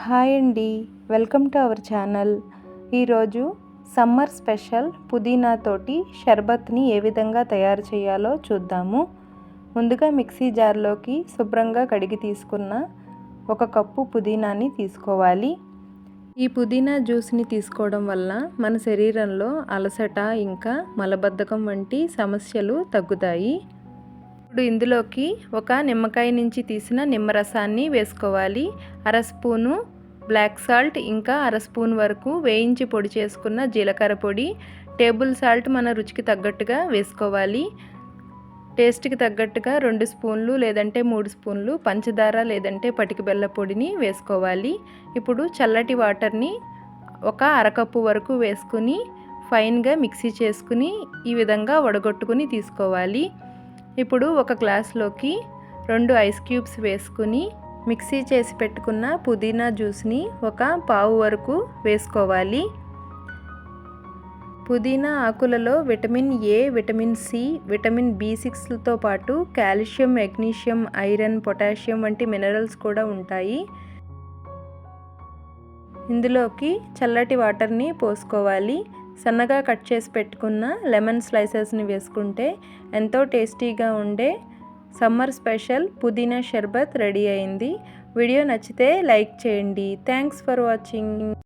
Hi అండి, welcome to our channel. ఈరోజు summer special పుదీనా తోటి షర్బత్ని ఏ విధంగా తయారు చేయాలో చూద్దాము. ముందుగా మిక్సీ జార్లోకి శుభ్రంగా కడిగి తీసుకున్న 1 కప్పు పుదీనాని తీసుకోవాలి. ఈ పుదీనా జ్యూస్ని తీసుకోవడం వల్ల మన శరీరంలో అలసట ఇంకా మలబద్ధకం వంటి సమస్యలు తగ్గుతాయి. ఇప్పుడు ఇందులోకి 1 నిమ్మకాయ నుంచి తీసిన నిమ్మరసాన్ని వేసుకోవాలి. 1/2 స్పూను బ్లాక్ సాల్ట్, ఇంకా 1/2 స్పూన్ వరకు వేయించి పొడి చేసుకున్న జీలకర్ర పొడి, టేబుల్ సాల్ట్ మన రుచికి తగ్గట్టుగా వేసుకోవాలి. టేస్ట్కి తగ్గట్టుగా 2 స్పూన్లు లేదంటే 3 స్పూన్లు పంచదార లేదంటే పటిక బెల్ల పొడిని వేసుకోవాలి. ఇప్పుడు చల్లటి వాటర్ని 1/2 కప్పు వరకు వేసుకుని ఫైన్గా మిక్సీ చేసుకుని ఈ విధంగా వడగొట్టుకుని తీసుకోవాలి. ఇప్పుడు 1 గ్లాస్లోకి 2 ఐస్ క్యూబ్స్ వేసుకుని మిక్సీ చేసి పెట్టుకున్న పుదీనా జ్యూస్ని 1 పావు వరకు వేసుకోవాలి. పుదీనా ఆకులలో vitamin A, vitamin C, vitamin B6లతో పాటు కాల్షియం, మెగ్నీషియం, ఐరన్, పొటాషియం వంటి మినరల్స్ కూడా ఉంటాయి. ఇందులోకి చల్లటి వాటర్ని పోసుకోవాలి. సన్నగా కట్ చేసి పెట్టుకున్న లెమన్ స్లైసెస్ని వేసుకుంటే ఎంతో టేస్టీగా ఉండే సమ్మర్ స్పెషల్ పుదీనా షర్బత్ రెడీ అయింది. వీడియో నచ్చితే లైక్ చేయండి. Thanks for watching.